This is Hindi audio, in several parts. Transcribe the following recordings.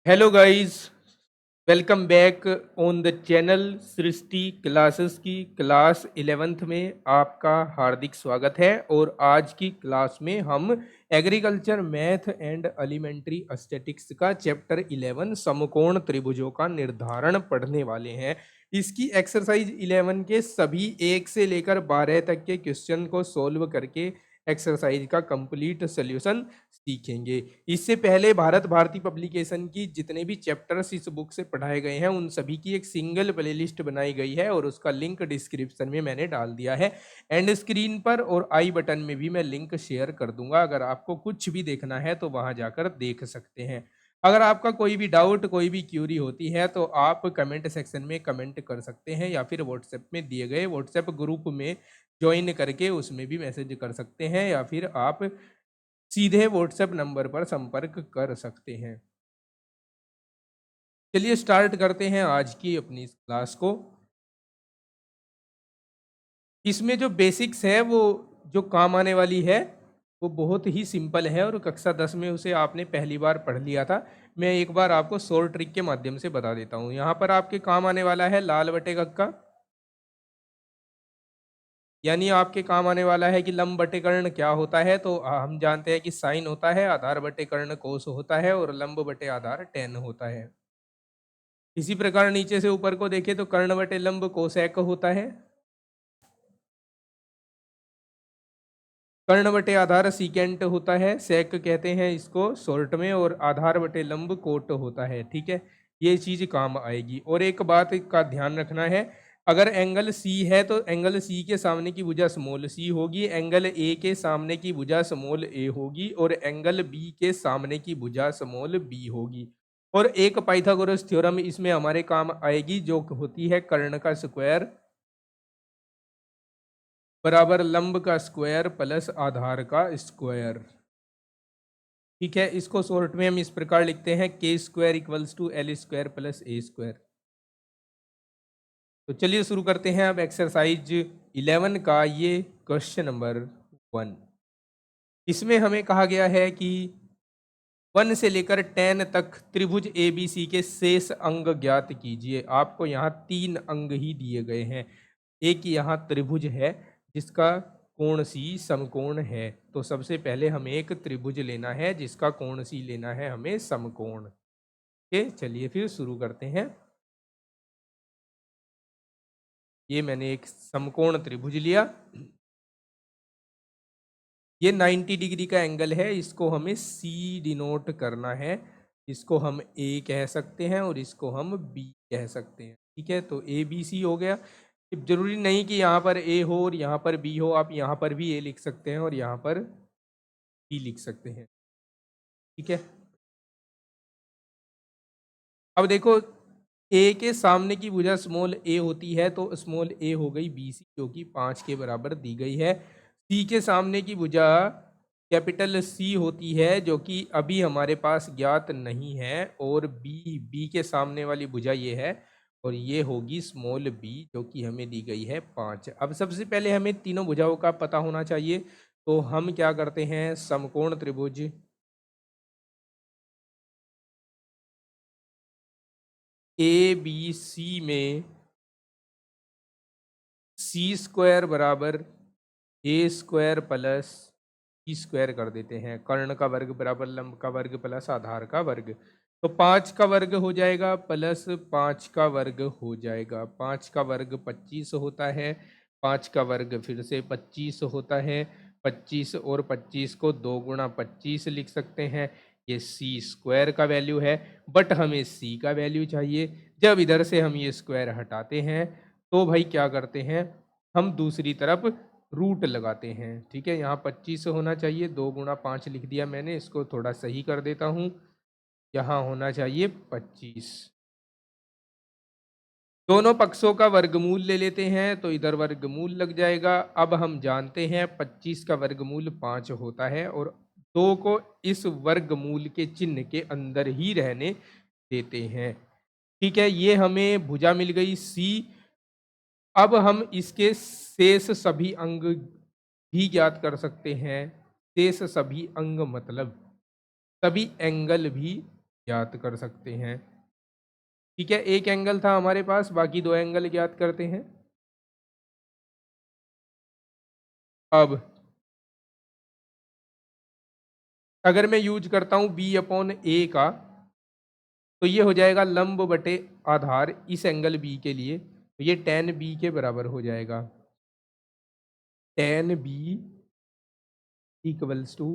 Hello guys, welcome back on the channel Srishti classes की क्लास 11th में आपका हार्दिक स्वागत है। और आज की क्लास में हम agriculture math and elementary statics का चैप्टर 11 समकोण त्रिभुजों का निर्धारण पढ़ने वाले हैं। इसकी एक्सरसाइज 11 के सभी 1 से लेकर 12 तक के क्वेश्चन को सॉल्व करके एक्सरसाइज का कंप्लीट सॉल्यूशन सीखेंगे। इससे पहले भारत भारती पब्लिकेशन की जितने भी चैप्टर्स इस बुक से पढ़ाए गए हैं उन सभी की एक सिंगल प्लेलिस्ट बनाई गई है और उसका लिंक डिस्क्रिप्शन में मैंने डाल दिया है। एंड स्क्रीन पर और आई बटन में भी मैं लिंक शेयर कर दूंगा। अगर आपको कुछ भी देखना है तो वहां जाकर देख सकते हैं। अगर आपका कोई भी डाउट कोई भी क्यूरी होती है तो आप कमेंट सेक्शन में कमेंट कर सकते हैं या फिर व्हाट्सएप में दिए गए व्हाट्सएप ग्रुप में ज्वाइन करके उसमें भी मैसेज कर सकते हैं या फिर आप सीधे व्हाट्सएप नंबर पर संपर्क कर सकते हैं। चलिए स्टार्ट करते हैं आज की अपनी इस क्लास को। इसमें जो बेसिक्स है वो जो काम आने वाली है वो बहुत ही सिंपल है और कक्षा 10 में उसे आपने पहली बार पढ़ लिया था। मैं एक बार आपको शॉर्ट ट्रिक के माध्यम से बता देता हूँ। यहाँ पर आपके काम आने वाला है लाल बटे कक्का, यानी आपके काम आने वाला है कि लंब बटे कर्ण क्या होता है। तो हम जानते हैं कि साइन होता है, आधार बटे कर्ण कोस होता है और लंब बटे आधार टेन होता है। इसी प्रकार नीचे से ऊपर को देखें तो कर्ण बटे लंब कोसेक होता है, कर्ण बटे आधार सीकेंट होता है, सेक कहते हैं इसको शॉर्ट में, और आधार बटे लंब कोट होता है। ठीक है, ये चीज काम आएगी। और एक बात का ध्यान रखना है, अगर एंगल सी है तो एंगल सी के सामने की भुजा स्मॉल सी होगी, एंगल ए के सामने की भुजा स्मॉल ए होगी और एंगल बी के सामने की भुजा स्मॉल बी होगी। और एक पाइथागोरस थ्योरम इसमें हमारे काम आएगी जो होती है कर्ण का स्क्वायर बराबर लंब का स्क्वायर प्लस आधार का स्क्वायर। ठीक है, इसको शॉर्ट में हम इस प्रकार लिखते हैं K square equals to L square plus A square. तो चलिए शुरू करते हैं अब एक्सरसाइज 11 का ये क्वेश्चन नंबर 1। इसमें हमें कहा गया है कि 1 से लेकर 10 तक त्रिभुज ABC के शेष अंग ज्ञात कीजिए। आपको यहाँ 3 अंग ही दिए गए हैं। एक यहाँ त्रिभुज है जिसका कोण सी समकोण है। तो सबसे पहले हमें एक त्रिभुज लेना है जिसका कोण सी लेना है हमें समकोण। ओके, चलिए फिर शुरू करते हैं। ये मैंने एक समकोण त्रिभुज लिया। ये 90 डिग्री का एंगल है, इसको हमें C डिनोट करना है। इसको हम A कह सकते हैं और इसको हम B कह सकते हैं। ठीक है, तो ABC हो गया। जरूरी नहीं कि यहाँ पर A हो और यहाँ पर B हो, आप यहाँ पर भी A लिख सकते हैं और यहाँ पर B लिख सकते हैं। ठीक है, अब देखो ए के सामने की भुजा स्मॉल ए होती है तो स्मॉल ए हो गई BC जो कि 5 के बराबर दी गई है। सी के सामने की भुजा कैपिटल C होती है जो कि अभी हमारे पास ज्ञात नहीं है, और बी के सामने वाली भुजा ये है और ये होगी स्मॉल b जो कि हमें दी गई है 5। अब सबसे पहले हमें तीनों भुजाओं का पता होना चाहिए। तो हम क्या करते हैं, समकोण त्रिभुज ABC में सी स्क्वायर बराबर ए स्क्वायर प्लस सी स्क्वायर कर देते हैं। कर्ण का वर्ग बराबर लंब का वर्ग प्लस आधार का वर्ग। तो 5 का वर्ग हो जाएगा प्लस 5 का वर्ग हो जाएगा। 5 का वर्ग 25 होता है, 5 का वर्ग फिर से 25 होता है। 25 और 25 को 2 गुणा 25 लिख सकते हैं। ये सी स्क्वायर का वैल्यू है, बट हमें सी का वैल्यू चाहिए। जब इधर से हम ये स्क्वायर हटाते हैं तो भाई क्या करते हैं, हम दूसरी तरफ रूट लगाते हैं। ठीक है, यहाँ 25 होना चाहिए, 2 गुणा 5 लिख दिया मैंने, इसको थोड़ा सही कर देता हूँ। यहाँ होना चाहिए 25। दोनों पक्षों का वर्गमूल ले लेते हैं तो इधर वर्गमूल लग जाएगा। अब हम जानते हैं 25 का वर्गमूल 5 होता है और 2 को इस वर्गमूल के चिन्ह के अंदर ही रहने देते हैं। ठीक है, ये हमें भुजा मिल गई C। अब हम इसके शेष सभी अंग भी ज्ञात कर सकते हैं। शेष सभी अंग मतलब सभी एंगल भी ज्ञात कर सकते हैं। ठीक है, एक एंगल था हमारे पास, बाकी दो एंगल ज्ञात करते हैं। अब अगर मैं यूज करता हूं बी अपॉन ए का, तो ये हो जाएगा लंब बटे आधार इस एंगल बी के लिए, तो ये टेन बी के बराबर हो जाएगा। Tan B equals to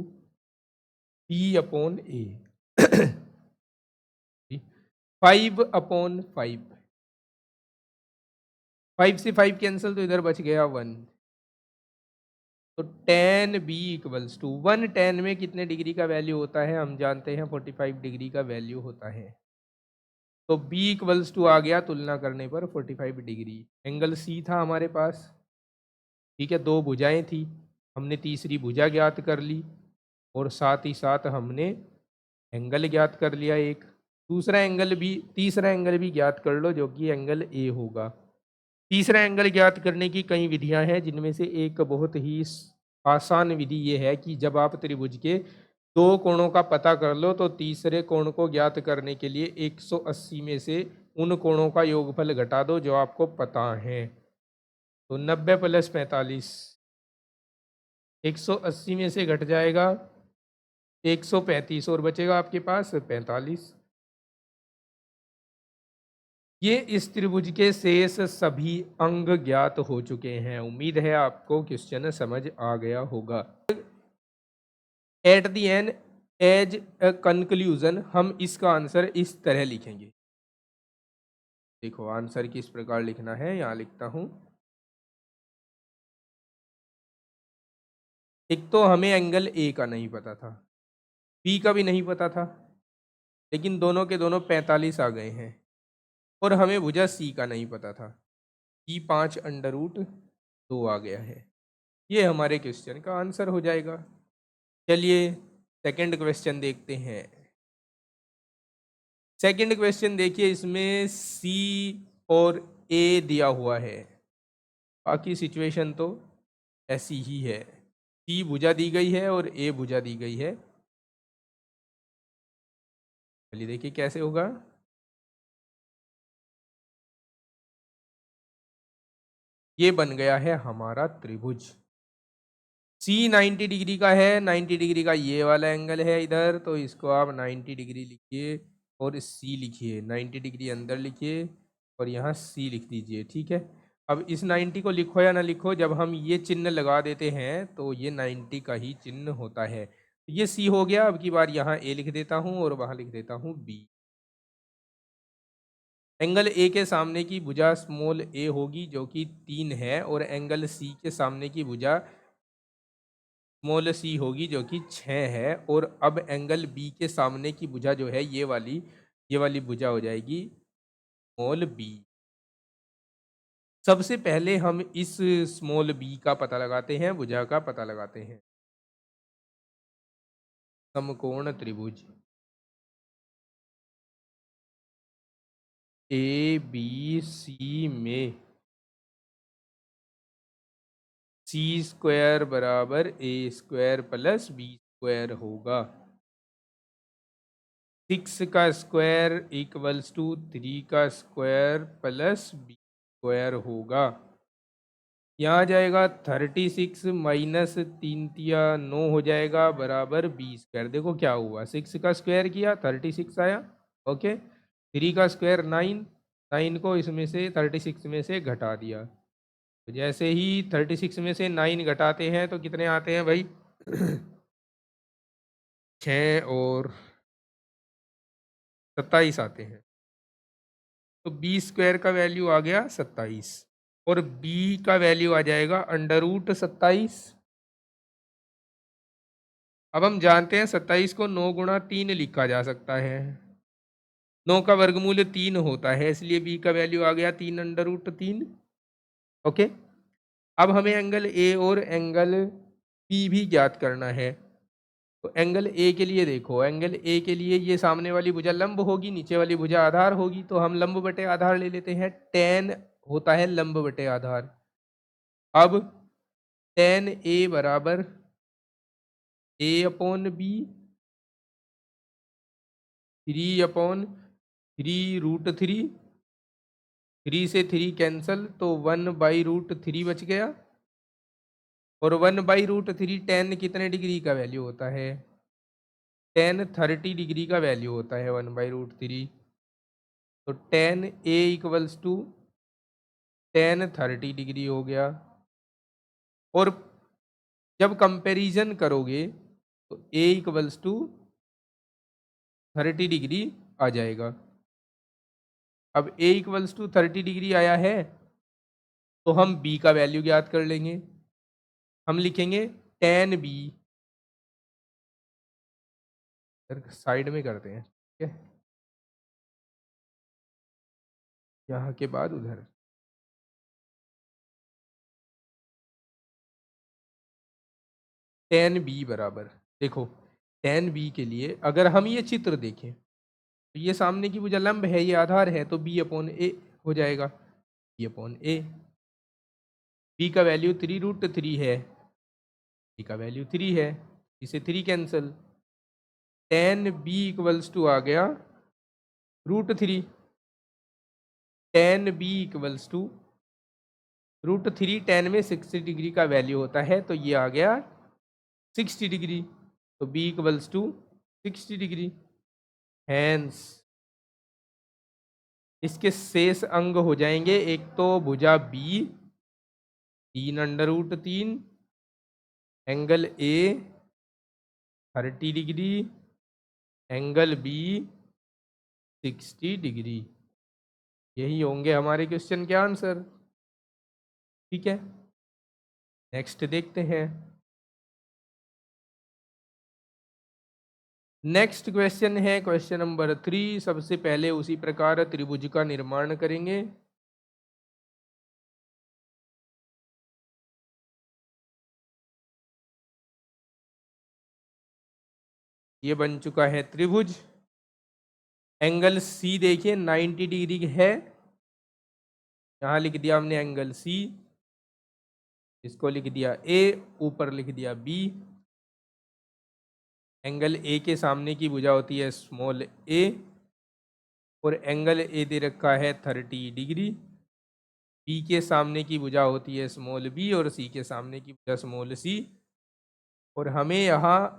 B upon A. 5/5, 5 से 5 कैंसिल, तो इधर बच गया 1। तो ten B equals to 1 ten में कितने डिग्री का वैल्यू होता है हम जानते हैं, 45 डिग्री का वैल्यू होता है। तो b इक्वल्स टू आ गया तुलना करने पर 45 डिग्री। एंगल सी था हमारे पास। ठीक है, दो भुजाएं थी, हमने तीसरी भुजा ज्ञात कर ली और साथ ही साथ हमने एंगल ज्ञात कर लिया एक। तीसरा एंगल भी ज्ञात कर लो, जो कि एंगल ए होगा। तीसरा एंगल ज्ञात करने की कई विधियां हैं, जिनमें से एक बहुत ही आसान विधि ये है कि जब आप त्रिभुज के दो कोणों का पता कर लो, तो तीसरे कोण को ज्ञात करने के लिए 180 में से उन कोणों का योगफल घटा दो जो आपको पता है। तो 90 प्लस 45, 180 में से घट जाएगा 135 और बचेगा आपके पास 45। ये इस त्रिभुज के शेष सभी अंग ज्ञात हो चुके हैं। उम्मीद है आपको क्वेश्चन समझ आ गया होगा। At the end as a conclusion हम इसका आंसर इस तरह लिखेंगे। देखो आंसर किस प्रकार लिखना है, यहां लिखता हूं। एक तो हमें एंगल ए का नहीं पता था, बी का भी नहीं पता था, लेकिन दोनों के दोनों 45 आ गए हैं। और हमें भुजा सी का नहीं पता था, सी 5√2 आ गया है। ये हमारे क्वेश्चन का आंसर हो जाएगा। चलिए सेकंड क्वेश्चन देखते हैं। सेकंड क्वेश्चन देखिए, इसमें सी और ए दिया हुआ है, बाकी सिचुएशन तो ऐसी ही है। सी भुजा दी गई है और ए भुजा दी गई है। चलिए देखिए कैसे होगा। ये बन गया है हमारा त्रिभुज। सी 90 डिग्री का है, 90 डिग्री का ये वाला एंगल है इधर, तो इसको आप 90 डिग्री लिखिए और सी लिखिए, 90 डिग्री अंदर लिखिए और यहाँ सी लिख दीजिए। ठीक है, अब इस 90 को लिखो या ना लिखो, जब हम ये चिन्ह लगा देते हैं तो ये 90 का ही चिन्ह होता है। ये सी हो गया। अब की बार यहाँ ए लिख देता हूँ और वहाँ लिख देता हूँ बी। एंगल ए के सामने की भुजा स्मॉल ए होगी जो कि 3 है, और एंगल सी के सामने की भुजा स्मॉल सी होगी जो कि 6 है। और अब एंगल बी के सामने की भुजा जो है ये वाली भुजा हो जाएगी स्मॉल बी। सबसे पहले हम इस स्मॉल बी का पता लगाते हैं, भुजा का पता लगाते हैं। समकोण त्रिभुज ए बी सी में सी स्क्वायर बराबर ए स्क्वायर प्लस बी स्क्वायर होगा। 6 का स्क्वायर इक्वल्स टू 3 का स्क्वायर प्लस बी स्क्वायर होगा। यहाँ आ जाएगा 36 माइनस 3 × 9 हो जाएगा बराबर बी स्क्वायर। देखो क्या हुआ, 6 का स्क्वायर किया 36 आया। ओके, 3 का स्क्वायर 9, 9 को इसमें से 36 में से घटा दिया। तो जैसे ही 36 में से 9 घटाते हैं तो कितने आते हैं भाई? 6 और 27 आते हैं। तो बी स्क्वायर का वैल्यू आ गया 27 और बी का वैल्यू आ जाएगा √27। अब हम जानते हैं 27 को 9 × 3 लिखा जा सकता है। 9 का वर्गमूल 3 होता है, इसलिए बी का वैल्यू आ गया 3√3। ओके, अब हमें एंगल ए और एंगल बी भी ज्ञात करना है। तो एंगल ए के लिए देखो, एंगल ए के लिए ये सामने वाली भुजा लंब होगी, नीचे वाली भुजा आधार होगी, तो हम लंब बटे आधार ले लेते हैं। tan होता है लंब बटे आधार। अब tan ए बराबर a/b, 3/√3, 3 से 3 कैंसल तो 1/√3 बच गया। और 1/√3 tan कितने डिग्री का वैल्यू होता है? tan 30 डिग्री का वैल्यू होता है 1/√3। तो tan A equals to tan 30 degree हो गया। और जब कंपैरिजन करोगे तो A इक्वल्स टू 30 डिग्री आ जाएगा। अब A इक्वल्स टू 30 डिग्री आया है तो हम B का वैल्यू ज्ञात कर लेंगे। हम लिखेंगे tan B, साइड में करते हैं, ठीक है, यहाँ के बाद उधर। tan B बराबर, देखो tan B के लिए अगर हम ये चित्र देखें तो ये सामने की भुजा लंब है, ये आधार है, तो B/A हो जाएगा। B/A, B का वैल्यू 3√3 है, B का वैल्यू 3 है, इसे 3 cancel, tan B equals to आ गया √3। tan B equals to √3, tan में 60 डिग्री का वैल्यू होता है, तो ये आ गया 60 डिग्री। तो B equals to 60 degree. Hence इसके शेष अंग हो जाएंगे, एक तो भुजा B 3/3, angle A 30 degree, angle B 60 degree. यही होंगे हमारे क्वेश्चन के आंसर। ठीक है, नेक्स्ट देखते हैं। नेक्स्ट क्वेश्चन है क्वेश्चन नंबर 3। सबसे पहले उसी प्रकार त्रिभुज का निर्माण करेंगे। ये बन चुका है त्रिभुज। एंगल C देखिए 90 डिग्री है, यहाँ लिख दिया हमने एंगल C, इसको लिख दिया A, ऊपर लिख दिया B। एंगल A के सामने की भुजा होती है स्मॉल a, और एंगल A दे रखा है 30 डिग्री। B के सामने की भुजा होती है स्मॉल b, और C के सामने की भुजा स्मॉल c। और हमें यहाँ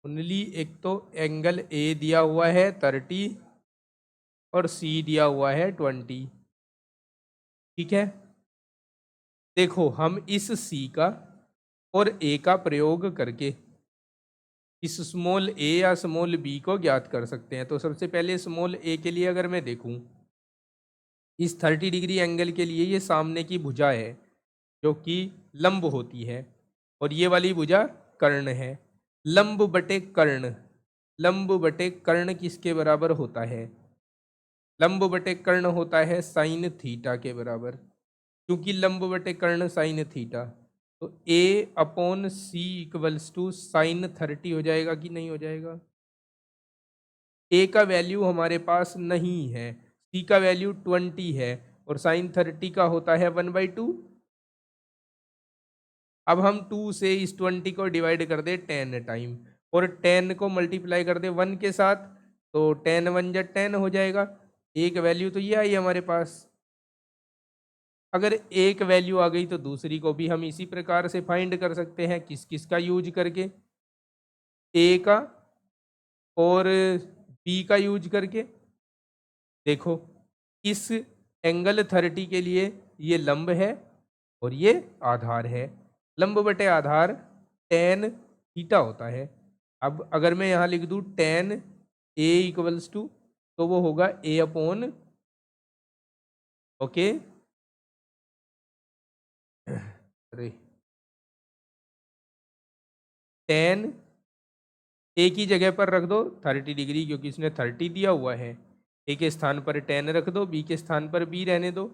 ओनली एक तो एंगल A दिया हुआ है 30 और C दिया हुआ है 20। ठीक है, देखो हम इस C का और A का प्रयोग करके इस स्मॉल a या स्मॉल b को ज्ञात कर सकते हैं। तो सबसे पहले स्मॉल a के लिए अगर मैं देखूं, इस 30 डिग्री एंगल के लिए ये सामने की भुजा है जो कि लंब होती है, और ये वाली भुजा कर्ण है। लंब बटे कर्ण, लंब बटे कर्ण किसके बराबर होता है? लंब बटे कर्ण होता है साइन थीटा के बराबर। क्योंकि लंब बटे कर्ण साइन थीटा, तो A/C इक्वल्स टू साइन 30 हो जाएगा कि नहीं हो जाएगा? A का वैल्यू हमारे पास नहीं है, C का वैल्यू 20 है, और साइन 30 का होता है 1/2। अब हम 2 से इस 20 को डिवाइड कर दे 10 टाइम, और 10 को मल्टीप्लाई कर दे 1 के साथ, तो 10 1 जा 10 हो जाएगा। एक वैल्यू तो ये आई हमारे पास। अगर एक वैल्यू आ गई तो दूसरी को भी हम इसी प्रकार से फाइंड कर सकते हैं। किस किस का यूज करके? A का और B का यूज करके। देखो इस एंगल 30 के लिए ये लंब है और ये आधार है। लंब बटे आधार tan थीटा होता है। अब अगर मैं यहाँ लिख दूँ tan A इक्वल्स टू, तो वो होगा A/, ओके, अरे tan A की जगह पर रख दो 30 डिग्री, क्योंकि इसने 30 दिया हुआ है। A के स्थान पर tan रख दो, B के स्थान पर B रहने दो।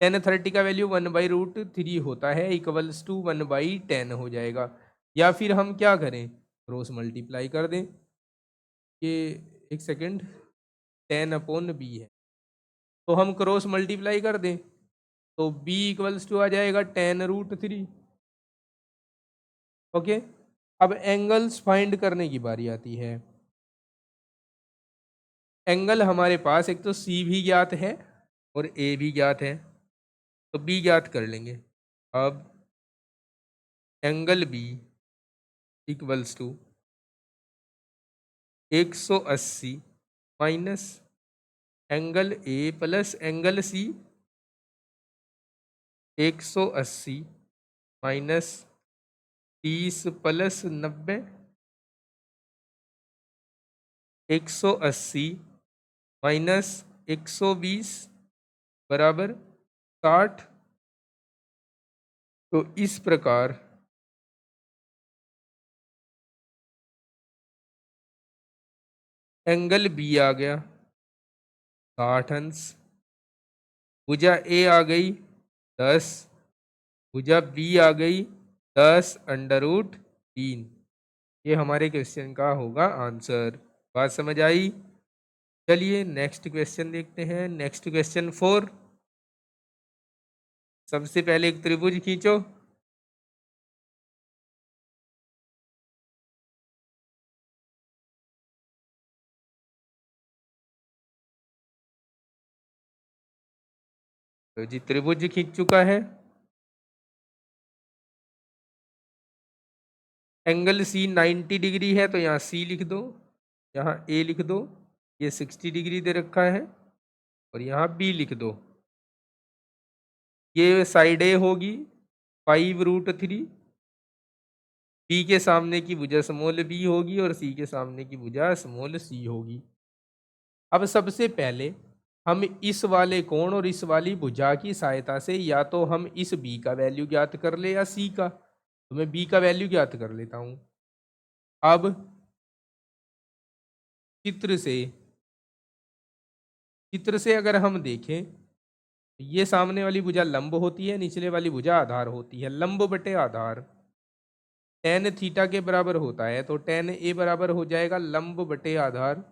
tan 30 का वैल्यू 1/√3 होता है, इक्वल्स टू 1/10 हो जाएगा। या फिर हम क्या करें, क्रॉस मल्टीप्लाई कर दें। ये एक सेकेंड, tan/B है, तो हम क्रॉस मल्टीप्लाई कर दें, तो B इक्वल्स टू आ जाएगा tan√3। ओके, अब एंगल्स फाइंड करने की बारी आती है। एंगल हमारे पास एक तो सी भी ज्ञात है और ए भी ज्ञात है, तो बी ज्ञात कर लेंगे। अब angle B equals to 180 minus angle A plus angle C, 180 minus 30 plus 90, 180 minus 120 बराबर 60। तो इस प्रकार एंगल बी आ गया 60 अंश, भुजा ए आ गई 10, भुजा बी आ गई 10 अंडर रूट 3। ये हमारे क्वेश्चन का होगा आंसर। बात समझ आई? चलिए नेक्स्ट क्वेश्चन देखते हैं। Next question 4। सबसे पहले एक त्रिभुज खींचो। तो जी त्रिभुज खींच चुका है। एंगल सी 90 डिग्री है, तो यहाँ सी लिख दो, यहाँ ए लिख दो, ये 60 डिग्री दे रखा है, और यहाँ बी लिख दो। ये साइड ए होगी 5√3, बी के सामने की भुजा स्मॉल बी होगी और सी के सामने की भुजा स्मॉल सी होगी। अब सबसे पहले हम इस वाले कोण और इस वाली भुजा की सहायता से या तो हम इस बी का वैल्यू ज्ञात कर ले या सी का। तो मैं बी का वैल्यू ज्ञात कर लेता हूं। अब चित्र से अगर हम देखें, ये सामने वाली भुजा लंब होती है, निचले वाली भुजा आधार होती है। लंब बटे आधार tan थीटा के बराबर होता है, तो tan ए बराबर हो जाएगा लंब बटे आधार।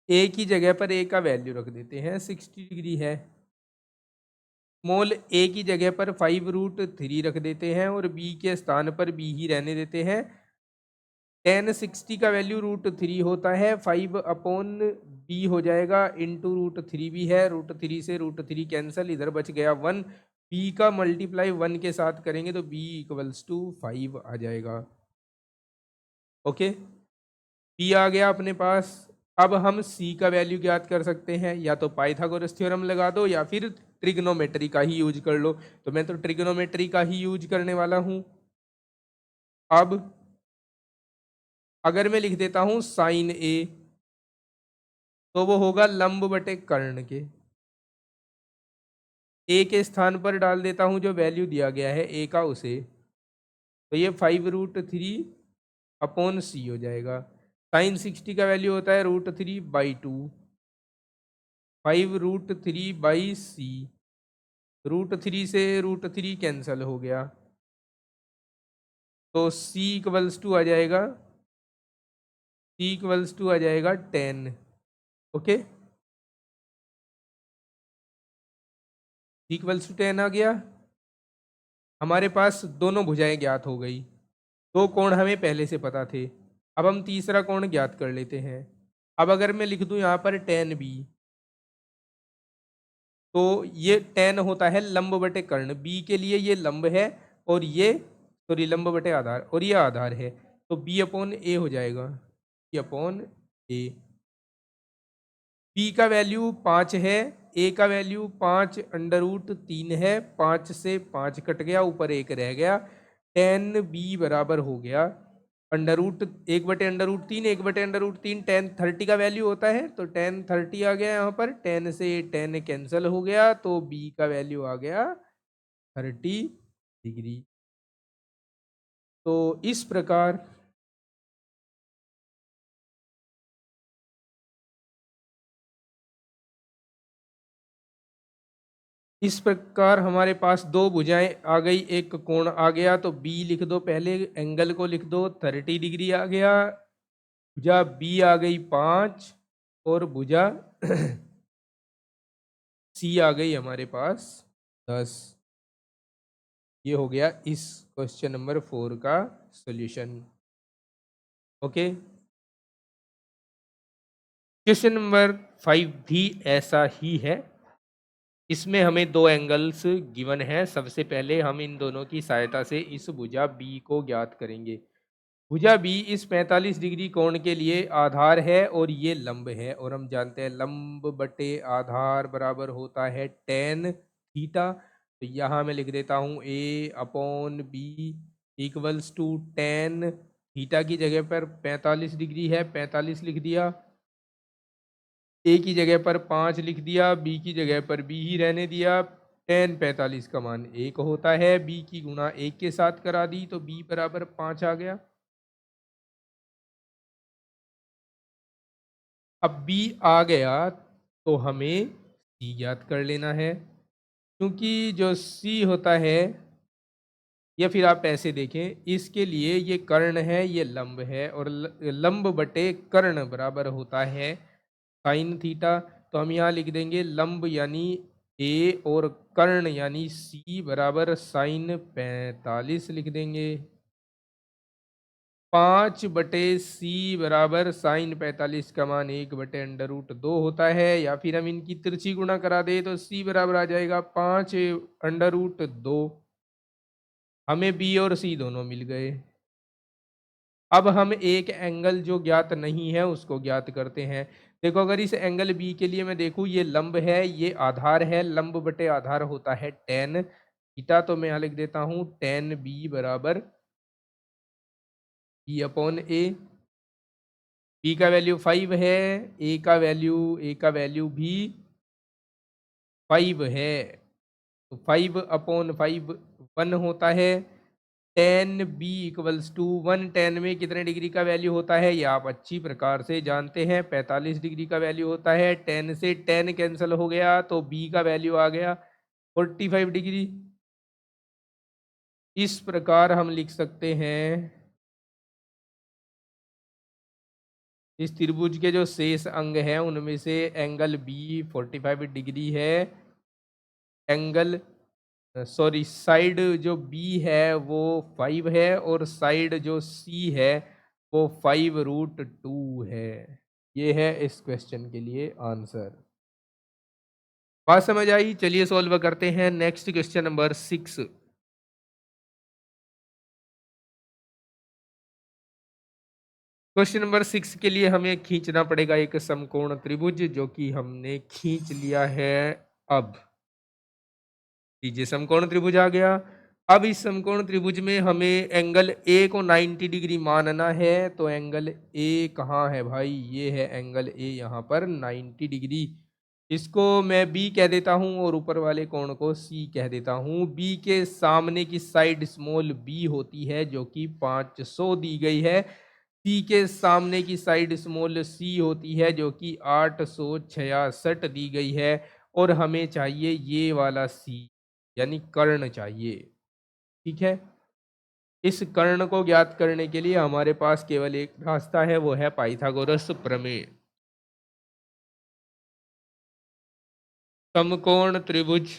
ए की जगह पर ए का वैल्यू रख देते हैं, 60 डिग्री है। स्मॉल ए की जगह पर 5√3 रख देते हैं और बी के स्थान पर बी ही रहने देते हैं। tan 60 का वैल्यू √3 होता है, 5/b हो जाएगा, इंटू √3 भी है, √3 से √3 कैंसिल, इधर बच गया 1। बी का मल्टीप्लाई 1 के साथ करेंगे तो b इक्वल्स टू 5 आ जाएगा। ओके, बी आ गया अपने पास। अब हम सी का वैल्यू ज्ञात कर सकते हैं, या तो पाइथागोरस थ्योरम लगा दो या फिर ट्रिग्नोमेट्री का ही यूज कर लो। तो मैं तो ट्रिग्नोमेट्री का ही यूज करने वाला हूं। अब अगर मैं लिख देता हूं साइन ए, तो वो होगा लंब बटे कर्ण के। ए के स्थान पर डाल देता हूं जो वैल्यू दिया गया है ए का उसे, तो ये 5√3/c हो जाएगा। साइन 60 का वैल्यू होता है √3/2, 5√3/c, √3 से √3 कैंसल हो गया, तो c इक्वल्स टू आ जाएगा, c इक्वल्स टू आ जाएगा 10। ओके, c इक्वल्स टू 10 आ गया। हमारे पास दोनों भुजाएं ज्ञात हो गई, दो कोण हमें पहले से पता थे। अब हम तीसरा कोण ज्ञात कर लेते हैं। अब अगर मैं लिख दूं यहाँ पर tan b, तो ये tan होता है लंब बटे कर्ण, b के लिए ये लंब है और ये सॉरी लंब बटे आधार, और ये आधार है, तो b/a हो जाएगा, b/a। b का वैल्यू 5 है, a का वैल्यू 5√3 है, 5 से 5 कट गया, ऊपर 1 रह गया। tan b बराबर हो गया √1/√3, 1/√3 tan 30 का वैल्यू होता है, तो tan 30 आ गया यहाँ पर, tan से tan कैंसिल हो गया, तो b का वैल्यू आ गया 30 डिग्री। तो इस प्रकार हमारे पास दो भुजाएं आ गई, एक कोण आ गया, तो बी लिख दो, पहले एंगल को लिख दो, 30 डिग्री आ गया। भुजा बी आ गई 5 और भुजा सी आ गई हमारे पास 10। ये हो गया इस क्वेश्चन नंबर 4 का सॉल्यूशन। ओके। क्वेश्चन नंबर 5 भी ऐसा ही है। इसमें हमें दो एंगल्स गिवन है। सबसे पहले हम इन दोनों की सहायता से इस भुजा बी को ज्ञात करेंगे। भुजा बी इस 45 डिग्री कोण के लिए आधार है और ये लंब है, और हम जानते हैं लंब बटे आधार बराबर होता है टेन थीटा। तो यहाँ मैं लिख देता हूँ A upon B equals to tan theta की जगह पर 45 डिग्री है, 45 लिख दिया। ए की जगह पर 5 लिख दिया, बी की जगह पर बी ही रहने दिया। टेन 45 का मान 1 होता है, बी की गुणा 1 के साथ करा दी तो बी बराबर 5 आ गया। अब बी आ गया तो हमें सी ज्ञात कर लेना है, क्योंकि जो सी होता है, या फिर आप ऐसे देखें, इसके लिए ये कर्ण है, ये लंब है, और लंब बटे कर्ण बराबर होता है साइन थीटा। तो हम यहाँ लिख देंगे लंब यानी ए और कर्ण यानी सी बराबर साइन 45 लिख देंगे। 5/c बराबर साइन 45 का मान 1/√2 होता है, या फिर हम इनकी तिरछी गुणा करा दे तो c बराबर आ जाएगा 5√2। हमें b और c दोनों मिल गए। अब हम एक एंगल जो ज्ञात नहीं है उसको ज्ञात करते हैं। देखो, अगर इस एंगल बी के लिए मैं देखूँ, ये लंब है, ये आधार है, लंब बटे आधार होता है टेन थीटा। तो मैं यहाँ लिख देता हूँ टेन बी बराबर बी अपॉन ए। बी का वैल्यू 5 है, ए का वैल्यू भी 5 है, तो 5/5 1 होता है। टेन बी इक्वल्स टू 110 में कितने डिग्री का वैल्यू होता है ये आप अच्छी प्रकार से जानते हैं, 45 डिग्री का वैल्यू होता है। 10 से 10 कैंसिल हो गया तो बी का वैल्यू आ गया 45 डिग्री। इस प्रकार हम लिख सकते हैं इस त्रिभुज के जो शेष अंग हैं उनमें से एंगल बी 45 डिग्री है, एंगल सॉरी साइड जो बी है वो 5 है, और साइड जो सी है वो 5√2 है। ये है इस क्वेश्चन के लिए आंसर। बात समझ आई? चलिए सॉल्व करते हैं next question number 6। Question number 6 के लिए हमें खींचना पड़ेगा एक समकोण त्रिभुज, जो कि हमने खींच लिया है। अब लीजिए समकोण त्रिभुज आ गया। अब इस समकोण त्रिभुज में हमें एंगल ए को 90 डिग्री मानना है। तो एंगल ए कहाँ है भाई? ये है एंगल ए, यहाँ पर 90 डिग्री। इसको मैं बी कह देता हूँ और ऊपर वाले कोण को सी कह देता हूँ। बी के सामने की साइड स्मॉल बी होती है जो कि 500 दी गई है। सी के सामने की साइड स्मॉल सी होती है जो कि 866 दी गई है, और हमें चाहिए ये वाला सी यानी कर्ण चाहिए। ठीक है, इस कर्ण को ज्ञात करने के लिए हमारे पास केवल एक रास्ता है, वो है पाइथागोरस प्रमेय। समकोण त्रिभुज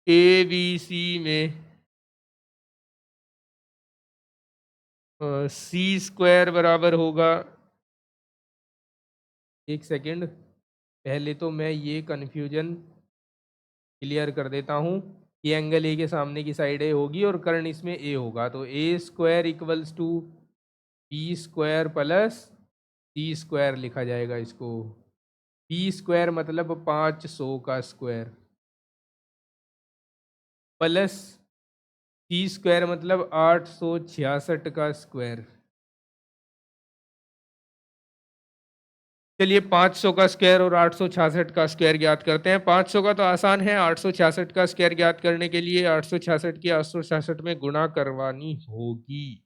ए बी सी में सी स्क्वायर बराबर होगा, एक सेकेंड, पहले तो मैं ये कन्फ्यूजन क्लियर कर देता हूँ। ये एंगल ए के सामने की साइड ए होगी और कर्ण इसमें ए होगा, तो A square equals to B square plus C square लिखा जाएगा इसको। बी स्क्वायर मतलब 500 का स्क्वायर, प्लस सी स्क्वायर मतलब 866 का स्क्वायर। चलिए 500 का स्क्वायर और 866 का स्क्वायर ज्ञात करते हैं। 500 का तो आसान है, 866 का स्क्वायर ज्ञात करने के लिए 866 की 866 में गुणा करवानी होगी।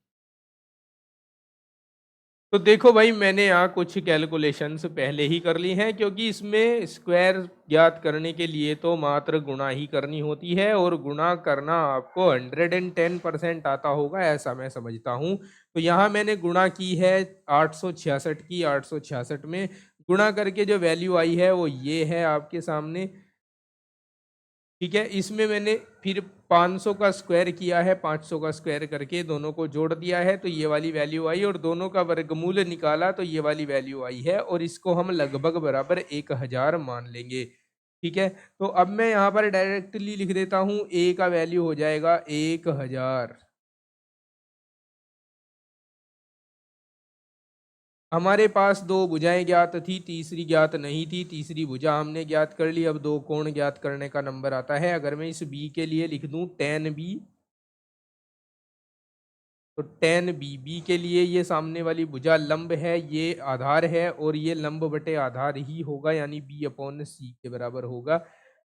तो देखो भाई, मैंने यहाँ कुछ कैलकुलेशंस पहले ही कर ली हैं, क्योंकि इसमें स्क्वायर ज्ञात करने के लिए तो मात्र गुणा ही करनी होती है, और गुणा करना आपको 110% आता होगा ऐसा मैं समझता हूँ। तो यहाँ मैंने गुणा की है 866 की 866 में। गुणा करके जो वैल्यू आई है वो ये है आपके सामने। ठीक है, इसमें मैंने फिर 500 का स्क्वायर किया है, 500 का स्क्वायर करके दोनों को जोड़ दिया है तो ये वाली वैल्यू आई, और दोनों का वर्गमूल निकाला तो ये वाली वैल्यू आई है, और इसको हम लगभग बराबर 1000 मान लेंगे। ठीक है, तो अब मैं यहाँ पर डायरेक्टली लिख देता हूँ, ए का वैल्यू हो जाएगा 1000। हमारे पास दो भुजाएं ज्ञात थी, तीसरी ज्ञात नहीं थी, तीसरी भुजा हमने ज्ञात कर ली। अब दो कोण ज्ञात करने का नंबर आता है। अगर मैं इस बी के लिए लिख दूं tan b, तो tan बी के लिए ये सामने वाली भुजा लंब है, ये आधार है, और ये लंब बटे आधार ही होगा, यानी b अपॉन सी के बराबर होगा।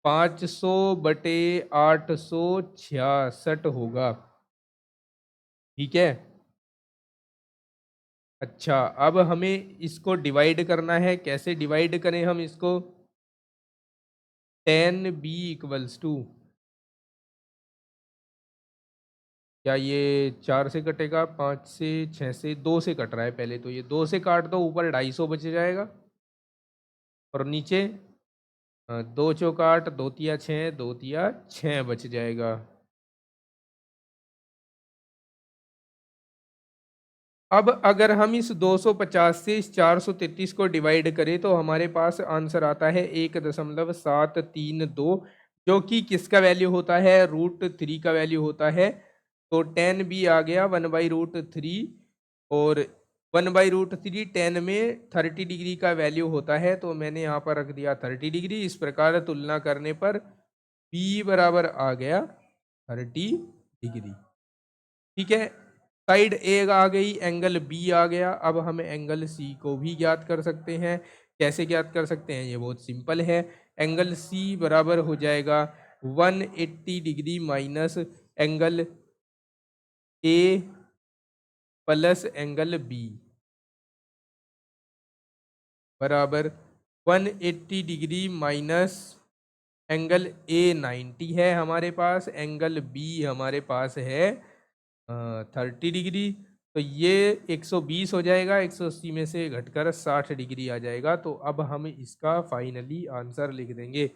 500 बटे 866 होगा। ठीक है, अच्छा, अब हमें इसको डिवाइड करना है। कैसे डिवाइड करें हम इसको? tan b इक्वल्स टू, क्या ये 4 से कटेगा? 5 से, 6 से, 2 से कट रहा है। पहले तो ये 2 से काट दो, ऊपर 250 बच जाएगा, और नीचे 2 चौका 8, 2 तिया 6, 2 तिया 6 बच जाएगा। अब अगर हम इस 250 से इस 433 को डिवाइड करें तो हमारे पास आंसर आता है 1.732, जो कि किसका वैल्यू होता है? √3 का वैल्यू होता है। तो tan b आ गया 1/√3, और 1/√3 tan में 30 डिग्री का वैल्यू होता है, तो मैंने यहाँ पर रख दिया 30 डिग्री। इस प्रकार तुलना करने पर b बराबर आ गया 30 डिग्री। ठीक है, साइड ए आ गई, एंगल बी आ गया। अब हम एंगल सी को भी ज्ञात कर सकते हैं। कैसे ज्ञात कर सकते हैं? ये बहुत सिंपल है। एंगल सी बराबर हो जाएगा 180 degree minus angle A plus angle B, बराबर 180 डिग्री माइनस एंगल ए 90 है हमारे पास, एंगल बी हमारे पास है 30 डिग्री। तो ये 120 हो जाएगा, 180 में से घटकर 60 डिग्री आ जाएगा। तो अब हम इसका फाइनली आंसर लिख देंगे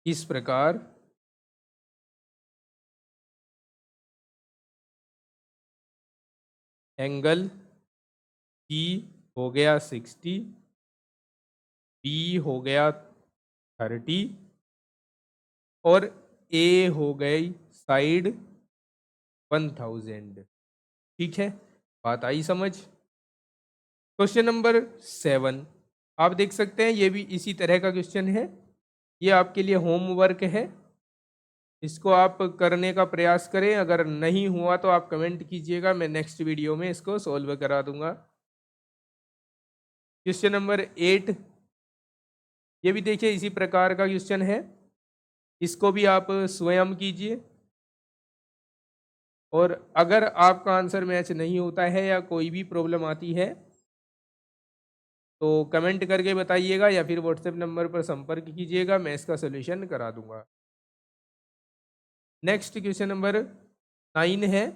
इस प्रकार। एंगल सी हो गया 60, बी हो गया 30, और ए हो गई साइड 1000। ठीक है, बात आई समझ? क्वेश्चन नंबर 7 आप देख सकते हैं, ये भी इसी तरह का क्वेश्चन है। ये आपके लिए होमवर्क है, इसको आप करने का प्रयास करें। अगर नहीं हुआ तो आप कमेंट कीजिएगा, मैं नेक्स्ट वीडियो में इसको सॉल्व करा दूंगा। क्वेश्चन नंबर 8, ये भी देखिए इसी प्रकार का क्वेश्चन है, इसको भी आप स्वयं कीजिए। और अगर आपका आंसर मैच नहीं होता है या कोई भी प्रॉब्लम आती है तो कमेंट करके बताइएगा, या फिर व्हाट्सएप नंबर पर संपर्क कीजिएगा, मैं इसका सोल्यूशन करा दूंगा। नेक्स्ट क्वेश्चन नंबर 9 है,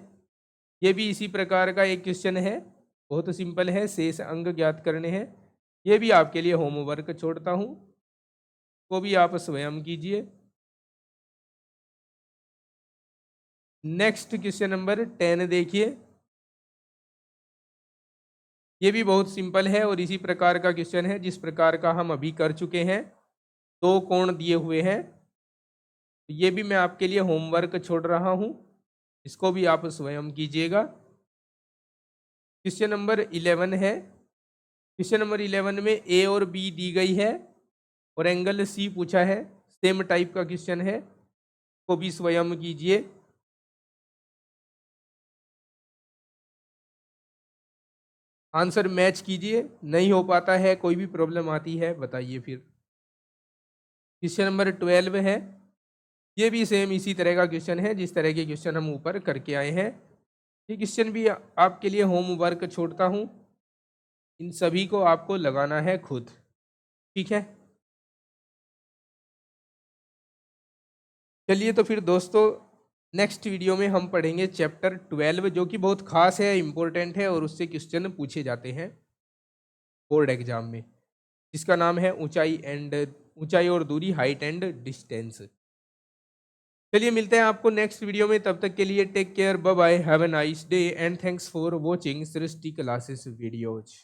ये भी इसी प्रकार का एक क्वेश्चन है, बहुत सिंपल है, शेष अंग ज्ञात करने हैं। ये भी आपके लिए होमवर्क छोड़ता हूँ, को भी आप स्वयं कीजिए। नेक्स्ट क्वेश्चन नंबर 10 देखिए, ये भी बहुत सिंपल है और इसी प्रकार का क्वेश्चन है जिस प्रकार का हम अभी कर चुके हैं। दो कोण दिए हुए हैं, ये भी मैं आपके लिए होमवर्क छोड़ रहा हूँ, इसको भी आप स्वयं कीजिएगा। क्वेश्चन नंबर 11 है, क्वेश्चन नंबर 11 में ए और बी दी गई है और एंगल सी पूछा है। सेम टाइप का क्वेश्चन है, को भी स्वयं कीजिए। आंसर मैच कीजिए, नहीं हो पाता है, कोई भी प्रॉब्लम आती है बताइए फिर। क्वेश्चन नंबर 12 है, ये भी सेम इसी तरह का क्वेश्चन है जिस तरह के क्वेश्चन हम ऊपर करके आए हैं। ये क्वेश्चन भी आपके लिए होमवर्क छोड़ता हूँ, इन सभी को आपको लगाना है खुद। ठीक है, चलिए तो फिर दोस्तों नेक्स्ट वीडियो में हम पढ़ेंगे चैप्टर 12, जो कि बहुत खास है, इम्पोर्टेंट है, और उससे क्वेश्चन पूछे जाते हैं बोर्ड एग्जाम में, जिसका नाम है ऊंचाई एंड ऊंचाई और दूरी, हाइट एंड डिस्टेंस। चलिए मिलते हैं आपको नेक्स्ट वीडियो में, तब तक के लिए take care, bye bye, have a nice day and thanks for watching Srishti classes videos.